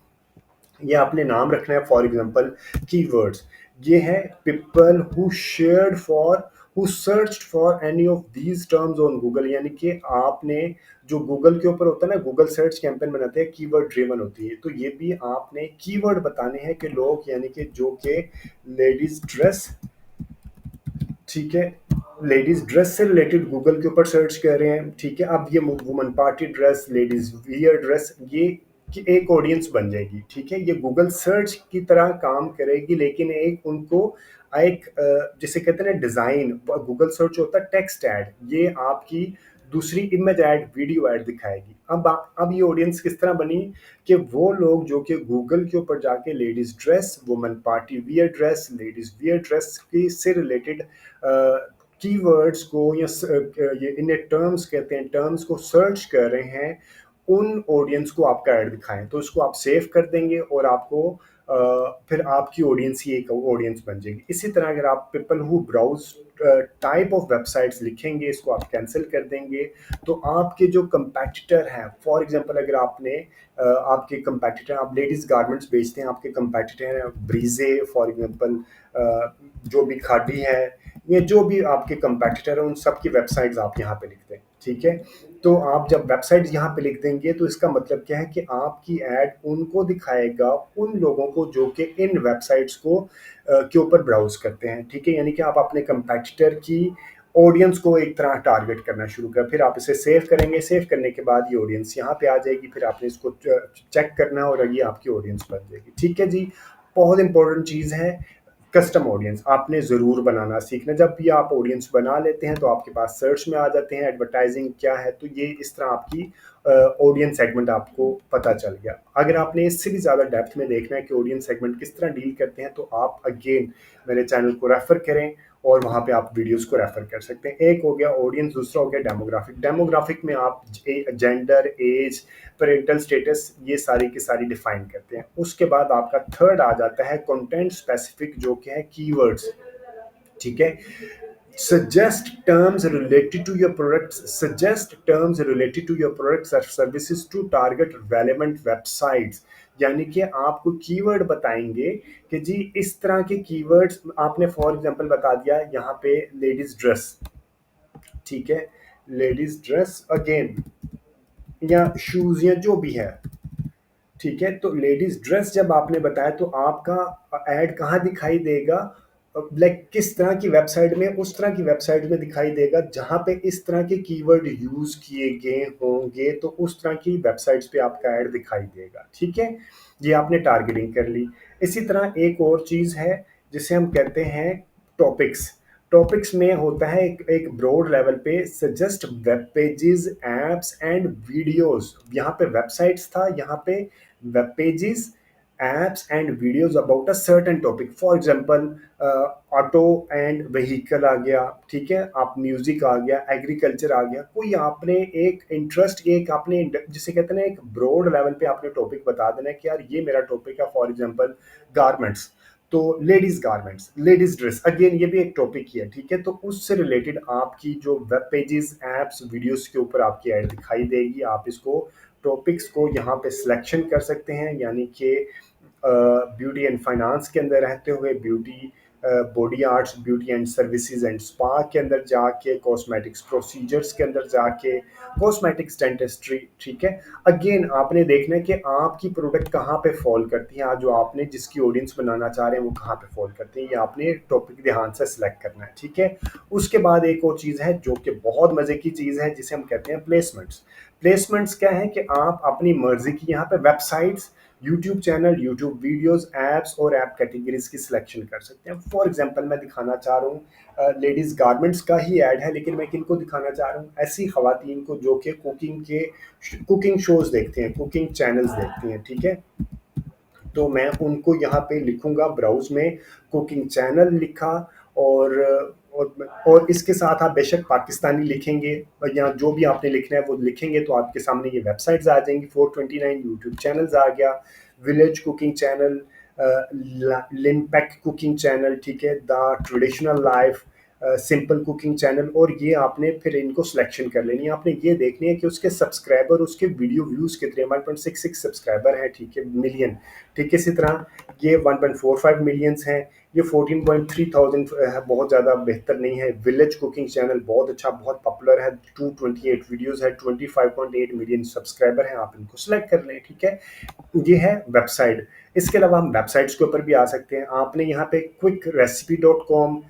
ये आपने नाम रखना है, फॉर एग्जांपल कीवर्ड्स, ये है people who shared for, who searched for any of these terms on Google. यानी कि आपने जो गूगल के ऊपर होता है ना, गूगल सर्च कैंपेन बनाते हैं, कीवर्ड ड्रिवन होती है, तो ये भी आपने कीवर्ड बताने हैं कि लोग, यानी कि जो कि लेडीज ड्रेस, ठीक है, लेडीज ड्रेस से रिलेटेड गूगल के ऊपर सर्च कर रहे हैं, ठीक है। अब ये woman party dress, ladies wear dress, ये कि एक ऑडियंस बन जाएगी, ठीक है। ये गूगल सर्च की तरह काम करेगी, लेकिन एक उनको एक जिसे कहते हैं ना डिजाइन, गूगल सर्च होता है टेक्स्ट ऐड, ये आपकी दूसरी इमेज ऐड, वीडियो ऐड दिखाएगी। अब ये ऑडियंस किस तरह बनी कि वो लोग जो कि गूगल के ऊपर जाके ladies dress, woman party wear dress, ladies wear dress की से रिलेटेड कीवर्ड्स को या ये इन्हें टर्म्स कहते हैं, टर्म्स को सर्च कर रहे हैं, उन ऑडियंस को आपका ऐड दिखाएं। तो इसको आप सेव कर देंगे और आपको फिर आपकी ऑडियंस ही एक ऑडियंस बन जाएगी। इसी तरह अगर आप people who browse type of websites लिखेंगे, इसको आप कैंसिल कर देंगे, तो आपके जो कंपैटिटर हैं, फॉर एग्जांपल अगर आपने आपके कंपैटिटर, आप लेडीज गारमेंट्स बेचते हैं, आपके कंपैटिटर हैं ब्रीजे फॉर एग्जांपल, जो भी खादी है, ये जो भी आपके कंपैटिटर हैं, उन सब की वेबसाइट्स आप यहाँ पे लिख दें, ठीक है। तो आप जब वेबसाइट यहाँ पे लिख देंगे तो इसका मतलब क्या है कि आपकी ऐड उनको दिखाएगा, उन लोगों को जो कि इन वेबसाइट्स को के ऊपर ब्राउज करते हैं, ठीक है। यानी कि आप अपने कंपैटिटर की ऑडियंस को एक तरह टारगेट करना शुरू कर, फिर आप इसे सेव करेंगे, सेव करने के बाद ये ऑडियंस यहाँ पे आ जाएगी, फिर आपने इसको चेक करना है और ये आपकी ऑडियंस बन जाएगी, ठीक है जी। बहुत इंपॉर्टेंट चीज़ है कस्टम ऑडियंस, आपने ज़रूर बनाना सीखना। जब भी आप ऑडियंस बना लेते हैं तो आपके पास सर्च में आ जाते हैं एडवर्टाइजिंग क्या है, तो ये इस तरह आपकी ऑडियंस सेगमेंट आपको पता चल गया। अगर आपने इससे भी ज़्यादा डेप्थ में देखना है कि ऑडियंस सेगमेंट किस तरह डील करते हैं, तो आप अगेन मेरे चैनल को रेफ़र करें और वहाँ पे आप वीडियोस को रेफ़र कर सकते हैं। एक हो गया ऑडियंस, दूसरा हो गया डेमोग्राफिक। डेमोग्राफिक में आप जेंडर, एज, पेरेंटल स्टेटस, ये सारी की सारी डिफाइन करते हैं। उसके बाद आपका थर्ड आ जाता है कंटेंट स्पेसिफिक, जो कि है कीवर्ड्स, ठीक है। Suggest terms related to your products, suggest terms related to your products or services to target relevant websites। यानी कि आपको कीवर्ड बताएंगे कि जी इस तरह के कीवर्ड्स आपने फॉर एग्जांपल बता दिया यहाँ पे लेडीज ड्रेस, ठीक है, लेडीज ड्रेस अगेन, या शूज या जो भी है, ठीक है। तो लेडीज ड्रेस जब आपने बताया तो आपका ऐड कहाँ दिखाई देगा, लाइक किस तरह की वेबसाइट में, उस तरह की वेबसाइट में दिखाई देगा जहाँ पे इस तरह के कीवर्ड यूज किए गए होंगे, तो उस तरह की वेबसाइट्स पे आपका ऐड दिखाई देगा, ठीक है। ये आपने टारगेटिंग कर ली। इसी तरह एक और चीज़ है जिसे हम कहते हैं टॉपिक्स। टॉपिक्स में होता है एक ब्रॉड लेवल पे suggest web pages, apps and videos. यहाँ पे वेबसाइट्स था, यहाँ पे web pages apps and videos about a certain topic. For example auto and vehicle आ गया, ठीक है, आप म्यूजिक आ गया, एग्रीकल्चर आ गया, कोई आपने एक इंटरेस्ट, एक आपने जिसे कहते हैं ना एक ब्रॉड लेवल पे आपने टॉपिक बता देना है कि यार ये मेरा टॉपिक है। फॉर एग्जांपल गारमेंट्स, तो ladies garments, ladies dress, again ये भी एक टॉपिक ही है, ठीक है। तो उससे रिलेटेड आपकी जो वेब पेजेस, एप्स, वीडियोस के ऊपर आपकी ऐड दिखाई देगी। आप इसको टॉपिक्स को यहाँ पे सिलेक्शन कर सकते हैं, यानी कि ब्यूटी एंड फाइनेंस के अंदर रहते हुए beauty, body arts, beauty and services and spa के अंदर जाके, कॉस्मेटिक्स प्रोसीजर्स के अंदर जाके, कॉस्मेटिक्स डेंटिस्ट्री, ठीक है। अगेन आपने देखना है कि आपकी प्रोडक्ट कहाँ पे फॉल करती है, आज जो आपने जिसकी ऑडियंस बनाना चाह रहे हैं वो कहाँ पे फॉल करती है, ये आपने टॉपिक ध्यान से सिलेक्ट करना है, ठीक है। उसके बाद एक और चीज़ है जो कि बहुत मज़े की चीज़ है, जिसे हम कहते हैं प्लेसमेंट्स। प्लेसमेंट्स क्या है कि आप अपनी मर्जी की यहाँ पे websites, YouTube channel, YouTube videos, apps और ऐप कैटेगरीज की सिलेक्शन कर सकते हैं। फॉर एग्जांपल मैं दिखाना चाह रहा हूँ लेडीज गारमेंट्स का ही ऐड है, लेकिन मैं किनको दिखाना चाह रहा हूँ, ऐसी खवातीन को जो कि कुकिंग शोज देखते हैं, कुकिंग चैनल्स देखती हैं, ठीक है। तो मैं उनको यहाँ पे लिखूंगा ब्राउज में कुकिंग चैनल लिखा, और और इसके साथ आप बेशक पाकिस्तानी लिखेंगे, और यहाँ जो भी आपने लिखना है वो लिखेंगे, तो आपके सामने ये वेबसाइट्स आ जाएंगी। 429 यूट्यूब चैनल्स आ गया, विलेज कुकिंग चैनल, लिम्पैक कुकिंग चैनल, ठीक है, the traditional life, simple cooking channel, और ये आपने फिर इनको सिलेक्शन कर लेनी है। आपने ये देखनी है कि उसके सब्सक्राइबर, उसके वीडियो व्यूज़ कितने, 1.66 सब्सक्राइबर हैं, ठीक है, मिलियन, ठीक है। इसी तरह ये 1.45 मिलियंस हैं, ये 14.3 थाउजेंड है, बहुत ज़्यादा बेहतर नहीं है। विलेज कुकिंग चैनल बहुत अच्छा, बहुत पॉपुलर है, 228 वीडियोज़ है, 25.8 मिलियन सब्सक्राइबर हैं, आप इनको सेलेक्ट कर लें, ठीक है। ये है वेबसाइट। इसके अलावा हम वेबसाइट्स के ऊपर भी आ सकते हैं। आपने यहाँ पे quick recipe dot com,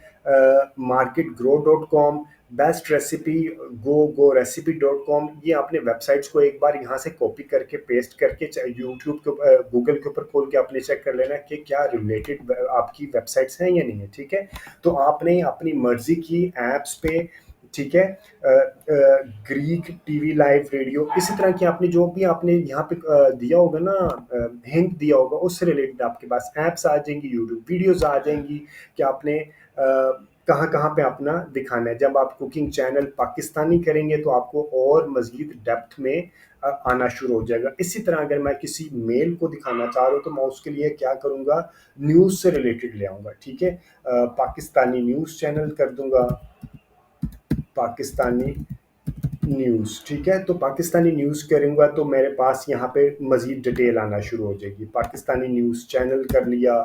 market grow dot com, best recipe, go recipe dot com, ये आपने वेबसाइट्स को एक बार यहाँ से कॉपी करके पेस्ट करके यूट्यूब के गूगल के ऊपर खोल के आपने चेक कर लेना कि क्या रिलेटेड आपकी वेबसाइट्स हैं या नहीं है, ठीक है। तो आपने अपनी मर्जी की एप्स पे, ठीक है, ग्रीक टीवी लाइव रेडियो, इसी तरह की आपने जो भी आपने यहाँ पे दिया होगा ना, हिंट दिया होगा, उससे रिलेटेड आपके पास एप्स आ जाएंगी, यूट्यूब वीडियोस आ जाएंगी कि आपने कहाँ कहाँ पे अपना दिखाना है। जब आप कुकिंग चैनल पाकिस्तानी करेंगे तो आपको और मज़ीद डेप्थ में आना शुरू हो जाएगा। इसी तरह अगर मैं किसी मेल को दिखाना चाह रहा हूँ तो मैं उसके लिए क्या करूँगा, न्यूज़ से रिलेटेड ले आऊँगा, ठीक है। पाकिस्तानी न्यूज़ चैनल कर दूँगा, पाकिस्तानी न्यूज़, ठीक है। तो पाकिस्तानी न्यूज़ करूँगा तो मेरे पास यहाँ पे मज़ीद डिटेल आना शुरू हो जाएगी। पाकिस्तानी न्यूज़ चैनल कर लिया,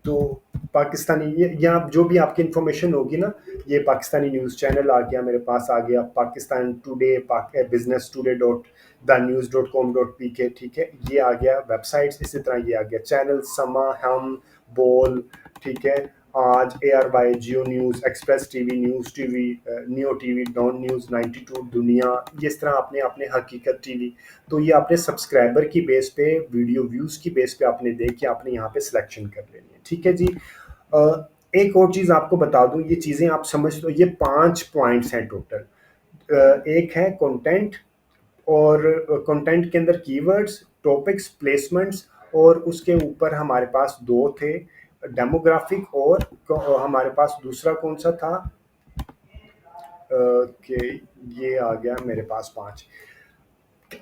तो पाकिस्तानी ये यहाँ जो भी आपकी इन्फॉर्मेशन होगी ना, ये पाकिस्तानी न्यूज़ चैनल आ गया मेरे पास, आ गया Pakistan today, business today dot the news dot com dot P के, ठीक है, ये आ गया वेबसाइट्स। इसी तरह ये आ गया चैनल, समा, हम, बोल, ठीक है, आज, ARY, Geo News, Express TV, News TV, Neo TV, Dawn News, 92, Dunya, इस तरह आपने अपने हकीकत टीवी। तो ये आपने सब्सक्राइबर की बेस पे, वीडियो व्यूज़ की बेस पे आपने देख के आपने यहाँ पे सिलेक्शन कर लेनी है, ठीक है जी। एक और चीज़ आपको बता दूं, ये चीज़ें आप समझ लो, ये 5 पॉइंट्स हैं टोटल। एक है कंटेंट, और कंटेंट के अंदर कीवर्ड्स, टॉपिक्स, प्लेसमेंट्स, और उसके ऊपर हमारे पास 2 थे, डेमोग्राफिक, और हमारे पास दूसरा कौन सा था, कि ये आ गया मेरे पास 5।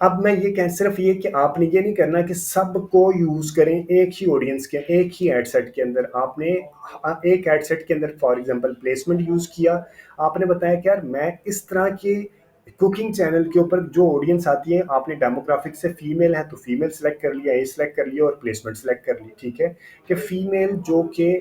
अब मैं ये कह सिर्फ ये कि आपने ये नहीं करना कि सबको यूज़ करें एक ही ऑडियंस के, एक ही एड सेट के अंदर। आपने एक एड सेट के अंदर फॉर एग्जांपल प्लेसमेंट यूज़ किया, आपने बताया कि यार मैं इस तरह के कुकिंग चैनल के ऊपर जो ऑडियंस आती है, आपने डेमोग्राफिक से फीमेल है तो फीमेल सेलेक्ट कर लिया, एज सेलेक्ट कर लिया, और प्लेसमेंट सेलेक्ट कर ली, ठीक है, कि फीमेल जो कि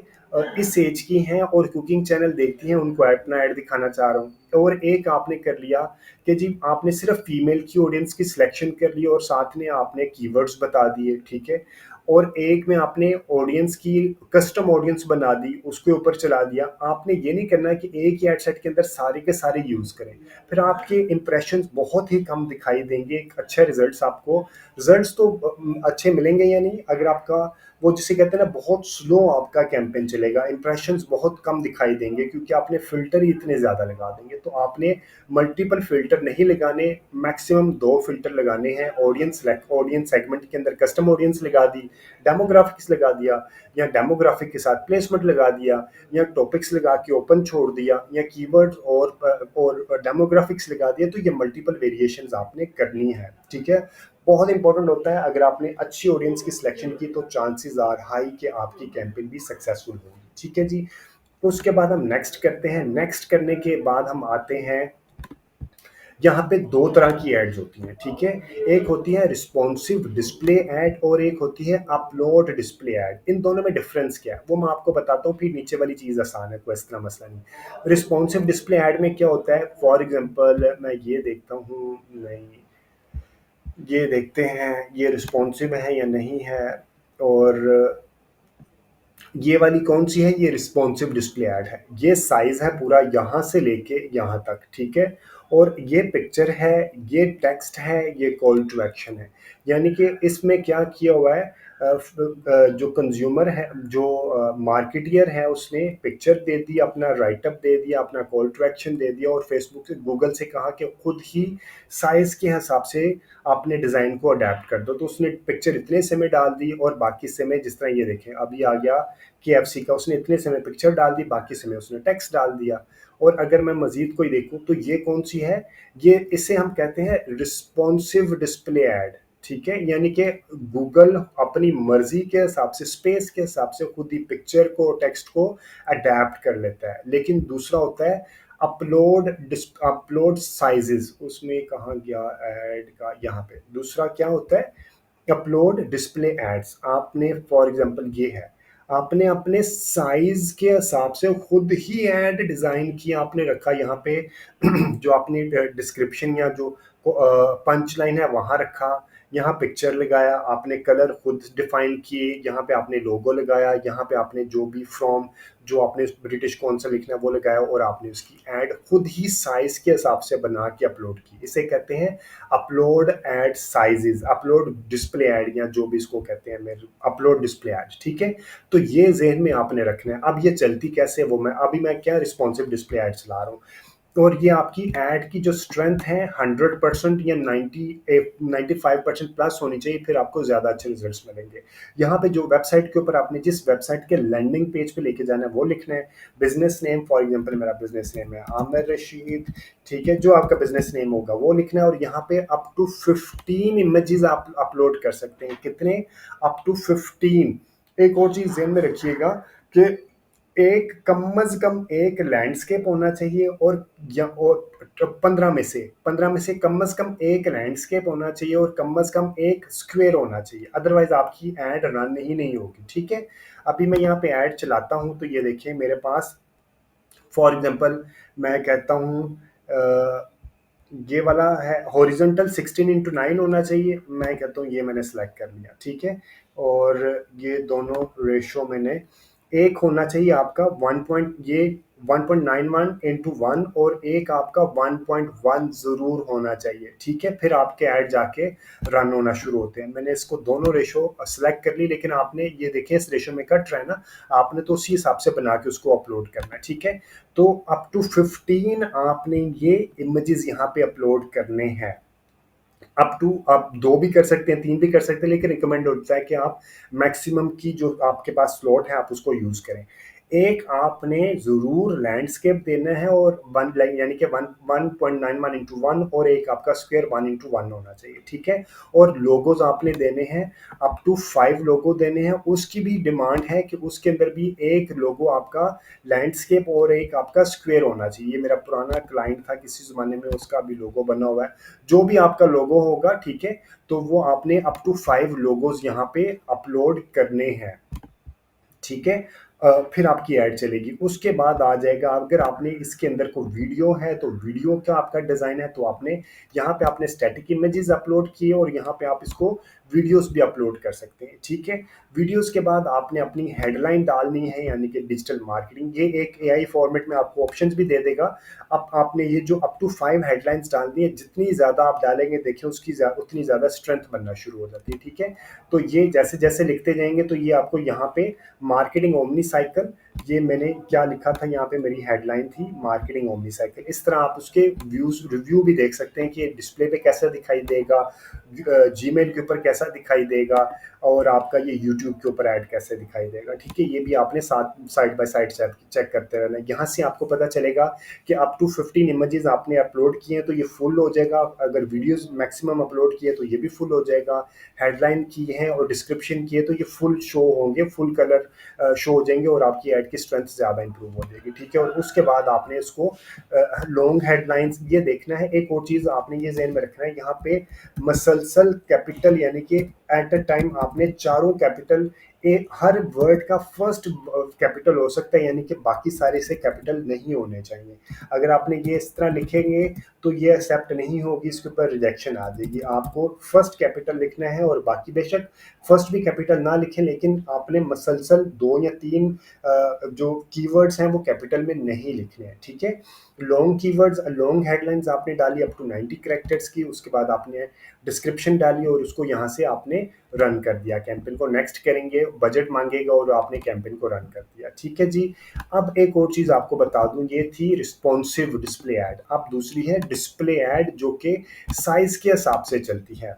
इस एज की हैं और कुकिंग चैनल देखती हैं, उनको अपना ऐड दिखाना चाह रहा हूँ। और एक आपने कर लिया कि जी आपने सिर्फ फीमेल की ऑडियंस की सिलेक्शन कर ली और साथ में आपने कीवर्ड्स बता दिए, ठीक है। और एक में आपने ऑडियंस की कस्टम ऑडियंस बना दी, उसके ऊपर चला दिया। आपने ये नहीं करना कि एक ही एड सेट के अंदर सारे के सारे यूज़ करें, फिर आपके इंप्रेशंस बहुत ही कम दिखाई देंगे। एक अच्छे रिजल्ट्स आपको, रिजल्ट्स तो अच्छे मिलेंगे या नहीं, अगर आपका वो जिसे कहते हैं ना बहुत स्लो आपका कैंपेन चलेगा, इंप्रेशंस बहुत कम दिखाई देंगे क्योंकि आपने फ़िल्टर ही इतने ज़्यादा लगा देंगे। तो आपने मल्टीपल फ़िल्टर नहीं लगाने, मैक्सिमम 2 फ़िल्टर लगाने हैं। ऑडियंस सेगमेंट के अंदर कस्टम ऑडियंस लगा दी, डेमोग्राफिक्स लगा दिया, या डेमोग्राफिक के साथ प्लेसमेंट लगा दिया, या टॉपिक्स लगा के ओपन छोड़ दिया, या कीवर्ड्स और डेमोग्राफिक्स लगा दिया। तो ये मल्टीपल वेरिएशंस आपने करनी है, ठीक है। बहुत इंपॉर्टेंट होता है, अगर आपने अच्छी ऑडियंस की सिलेक्शन की तो चांसेस आर हाई कि आपकी कैंपेन भी सक्सेसफुल होगी, ठीक है जी। उसके बाद हम नेक्स्ट करते हैं। नेक्स्ट करने के बाद हम आते हैं, यहाँ पे दो तरह की एड्स होती हैं, ठीक है। एक होती है रिस्पॉन्सिव डिस्प्ले एड और एक होती है अपलोड डिस्प्ले एड। इन दोनों में डिफरेंस क्या है वो मैं आपको बताता हूँ, फिर नीचे वाली चीज़ आसान है, कोई इतना मसला नहीं। रिस्पॉन्सिव डिस्प्ले एड में क्या होता है, फॉर एग्जांपल मैं ये देखता हूँ, नहीं, ये देखते हैं ये रिस्पॉन्सिव है या नहीं है। और ये वाली कौन सी है, ये रिस्पॉन्सिव डिस्प्ले ऐड है। ये साइज है पूरा यहाँ से लेके यहाँ तक, ठीक है। और ये पिक्चर है, ये टेक्स्ट है, ये कॉल टू एक्शन है। यानी कि इसमें क्या किया हुआ है, जो कंज्यूमर है, जो मार्केटियर है, उसने पिक्चर दे दी, अपना राइटअप दे दिया, अपना कॉल टू एक्शन दे दिया, और फेसबुक से, गूगल से कहा कि खुद ही साइज के हिसाब से अपने डिज़ाइन को अडेप्ट कर दो। तो उसने पिक्चर इतने से में डाल दी और बाकी से में, जिस तरह ये देखें अभी आ गया KFC का, उसने इतने समय पिक्चर डाल दी, बाकी समय उसने टेक्स्ट डाल दिया। और अगर मैं मजीद कोई देखूं तो ये कौन सी है, ये इसे हम कहते हैं रिस्पॉन्सिव डिस्प्ले ऐड, ठीक है। यानी कि गूगल अपनी मर्जी के हिसाब से, स्पेस के हिसाब से खुद ही पिक्चर को, टेक्स्ट को अडेप्ट कर लेता है। लेकिन दूसरा होता है अपलोड साइजेस, उसमें कहाँ गया ऐड का, यहाँ पे दूसरा क्या होता है, अपलोड डिस्प्ले एड्स। आपने फॉर एग्जांपल ये है, आपने अपने साइज के हिसाब से खुद ही ऐड डिजाइन किया, आपने रखा यहाँ पे जो आपने डिस्क्रिप्शन या जो पंच लाइन है वहां रखा, यहाँ पिक्चर लगाया, आपने कलर खुद डिफाइन किए, यहाँ पे आपने लोगो लगाया, यहाँ पे आपने जो भी फ्रॉम, जो आपने ब्रिटिश कौन सा लिखना है वो लगाया, और आपने उसकी ऐड खुद ही साइज के हिसाब से बना के अपलोड की। इसे कहते हैं upload ad sizes, upload display ad, या जो भी इसको कहते हैं मेरे, अपलोड डिस्प्ले एड, ठीक है। तो ये ज़हन में आपने रखना है। अब ये चलती कैसे है वो मैं क्या रिस्पॉन्सिव डिस्प्ले एड चला रहा हूँ। और ये आपकी ऐड की जो स्ट्रेंथ है 100% या 95% प्लस होनी चाहिए, फिर आपको ज़्यादा अच्छे रिजल्ट्स मिलेंगे। यहाँ पे जो वेबसाइट के ऊपर आपने जिस वेबसाइट के लैंडिंग पेज पे लेके जाना है वो लिखना है। बिजनेस नेम, फॉर एग्जांपल मेरा बिजनेस नेम है आमिर रशीद, ठीक है। जो आपका बिजनेस नेम होगा वो लिखना है, और यहाँ पे अप टू 15 इमेजेस आप अपलोड कर सकते हैं। कितने, अप टू 15। एक और चीज़ ध्यान में रखिएगा कि एक कम से कम एक लैंडस्केप होना चाहिए, और 15 में से कम एक लैंडस्केप होना चाहिए, और कम से कम एक स्क्वायर होना चाहिए। अदरवाइज आपकी ऐड रन ही नहीं होगी, ठीक है। अभी मैं यहाँ पे ऐड चलाता हूँ तो ये देखिए मेरे पास, फॉर एग्जांपल मैं कहता हूँ ये वाला है हॉरिजॉन्टल 16:9 होना चाहिए। मैं कहता हूँ ये मैंने सेलेक्ट कर लिया, ठीक है। और ये दोनों रेशो मैंने एक होना चाहिए आपका 1.91:1, और एक आपका 1.1 जरूर होना चाहिए, ठीक है। फिर आपके ऐड जाके रन होना शुरू होते हैं। मैंने इसको दोनों रेशो सेलेक्ट कर ली, लेकिन आपने ये देखें इस रेशो में कट रहा है ना, आपने तो उसी हिसाब से बना के उसको अपलोड करना है, ठीक है। तो अप टू 15 आपने ये इमेजेस यहाँ पे अपलोड करने हैं। अप टू आप 2 भी कर सकते हैं, 3 भी कर सकते हैं, लेकिन रिकमेंड होता है कि आप मैक्सिमम की जो आपके पास स्लॉट है आप उसको यूज करें। एक आपने जरूर लैंडस्केप देना है, और वन यानी कि 1.91:1, और एक आपका स्क्वायर 1:1 होना चाहिए, ठीक है। और लोगोज आपने देने हैं, अप टू 5 लोगो देने हैं। उसकी भी डिमांड है कि उसके अंदर भी एक लोगो आपका लैंडस्केप और एक आपका स्क्वायर होना चाहिए। ये मेरा पुराना क्लाइंट था किसी ज़माने में, उसका भी लोगो बना हुआ है। जो भी आपका लोगो होगा, ठीक है, तो वो आपने अप टू 5 लोगोज यहाँ पे अपलोड करने हैं, ठीक है। फिर आपकी ऐड चलेगी। उसके बाद आ जाएगा, अगर आपने इसके अंदर कोई वीडियो है तो वीडियो का आपका डिज़ाइन है, तो आपने यहाँ पे आपने स्टैटिक इमेजेस अपलोड किए और यहाँ पे आप इसको वीडियोस भी अपलोड कर सकते हैं, ठीक है। वीडियोस के बाद आपने अपनी हेडलाइन डालनी है, यानी कि डिजिटल मार्केटिंग। ये एक एआई फॉर्मेट में आपको ऑप्शंस भी दे देगा। अब आपने ये जो अप टू 5 हेडलाइंस डालनी है, जितनी ज़्यादा आप डालेंगे देखिए उसकी उतनी ज़्यादा स्ट्रेंथ बनना शुरू हो जाती है, ठीक है। तो ये जैसे जैसे लिखते जाएंगे तो ये आपको यहाँ पे मार्केटिंग ओमनी साइकिल, ये मैंने क्या लिखा था यहाँ पे, मेरी हेडलाइन थी मार्केटिंग ओमनी साइकिल। इस तरह आप उसके व्यूज रिव्यू भी देख सकते हैं कि डिस्प्ले पे कैसा दिखाई देगा, जीमेल के ऊपर कैसा दिखाई देगा, और आपका ये यूट्यूब के ऊपर ऐड कैसे दिखाई देगा, ठीक है। ये भी आपने साथ साइड बाय साइड चेक करते रहना है। यहाँ से आपको पता चलेगा कि अप टू 15 इमेजेस आपने अपलोड किए हैं तो ये फुल हो जाएगा। अगर वीडियोस मैक्सिमम अपलोड किए तो ये भी फुल हो जाएगा। हेडलाइन की है और डिस्क्रिप्शन की है तो ये फुल शो होंगे, फुल कलर शो हो जाएंगे और आपकी ऐड की स्ट्रेंथ ज़्यादा इंप्रूव हो जाएगी, ठीक है। और उसके बाद आपने इसको लॉन्ग हेडलाइंस ये देखना है। एक और चीज़ आपने ये ज़हन में रखना है, यहाँ पे मसलसल कैपिटल, यानी कि एट अ टाइम आपने चारों कैपिटल, हर वर्ड का फर्स्ट कैपिटल हो सकता है, यानी कि बाकी सारे से कैपिटल नहीं होने चाहिए। अगर आपने ये इस तरह लिखेंगे तो ये एक्सेप्ट नहीं होगी, इसके ऊपर रिजेक्शन आ जाएगी। आपको फर्स्ट कैपिटल लिखना है और बाकी बेशक फर्स्ट भी कैपिटल ना लिखें, लेकिन आपने मसलसल 2 या 3 जो कीवर्ड्स हैं वो कैपिटल में नहीं लिखने हैं, ठीक है। लॉन्ग कीवर्ड्स, लॉन्ग हेडलाइंस आपने डाली अप टू 90 कैरेक्टर्स की, उसके बाद आपने डिस्क्रिप्शन डाली और उसको यहाँ से आपने रन कर दिया। कैंपेन को नेक्स्ट करेंगे, बजट मांगेगा और आपने कैंपेन को रन कर दिया, ठीक है जी। अब एक और चीज़ आपको बता दूं, ये थी रिस्पॉन्सिव डिस्प्ले ऐड। अब दूसरी है डिस्प्ले ऐड जो कि साइज के हिसाब से चलती है।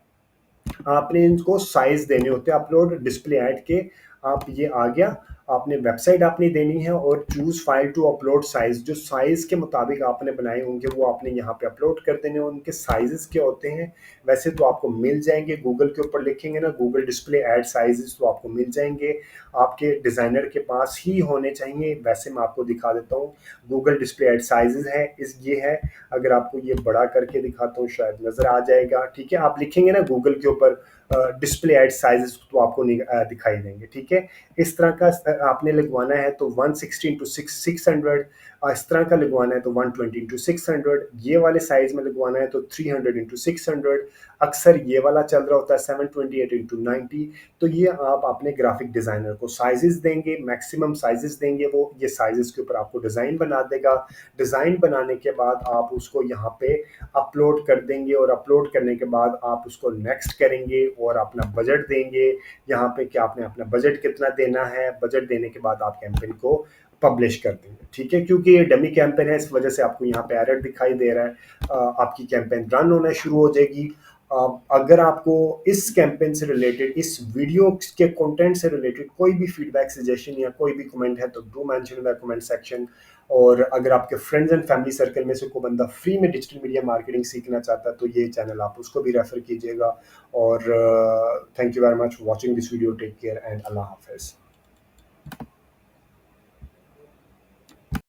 आपने इनको साइज देने होते हैं अपलोड डिस्प्ले ऐड के। आप ये आ गया, आपने वेबसाइट आपने देनी है और choose file to upload size, जो साइज के मुताबिक आपने बनाए होंगे वो आपने यहाँ पे अपलोड कर देने। उनके साइजेस क्या होते हैं वैसे तो आपको मिल जाएंगे, गूगल के ऊपर लिखेंगे ना गूगल डिस्प्ले ऐड साइजेस तो आपको मिल जाएंगे। आपके डिज़ाइनर के पास ही होने चाहिए। वैसे मैं आपको दिखा देता हूँ, गूगल डिस्प्ले ऐड साइजेस है, इस ये है। अगर आपको ये बड़ा करके दिखाता हूँ शायद नज़र आ जाएगा, ठीक है। आप लिखेंगे ना गूगल के ऊपर डिस्प्ले ऐड साइजेस तो आपको दिखाई देंगे, ठीक है। इस तरह का आपने लगवाना है तो 160 इंटू 600, इस तरह का लगवाना है तो 120 इंटू 600, ये वाले साइज में लगवाना है तो 300 इंटू 600। अक्सर ये वाला चल रहा होता है 728 इंटू 90। तो ये आप अपने ग्राफिक डिज़ाइनर को साइजेस देंगे, मैक्सिमम साइजेस देंगे, वो ये साइजेस के ऊपर आपको डिज़ाइन बना देगा। डिज़ाइन बनाने के बाद आप उसको यहाँ पे अपलोड कर देंगे और अपलोड करने के बाद आप उसको नेक्स्ट करेंगे और अपना बजट देंगे यहाँ पे कि आपने अपना बजट कितना देना है। बजट देने के बाद आप कैंपेन को पब्लिश कर देंगे, ठीक है। क्योंकि ये डमी कैंपेन है इस वजह से आपको यहाँ पे एरर दिखाई दे रहा है। आपकी कैंपेन रन होना शुरू हो जाएगी। अगर आपको इस कैंपेन से रिलेटेड, इस वीडियो के कंटेंट से रिलेटेड कोई भी फीडबैक, सजेशन या कोई भी कमेंट है तो do mention in the comment section. और अगर आपके फ्रेंड्स एंड फैमिली सर्कल में से कोई बंदा फ्री में डिजिटल मीडिया मार्केटिंग सीखना चाहता है तो ये चैनल आप उसको भी रेफर कीजिएगा। और thank you very much for watching this video. Take care and Allah हाफिज़।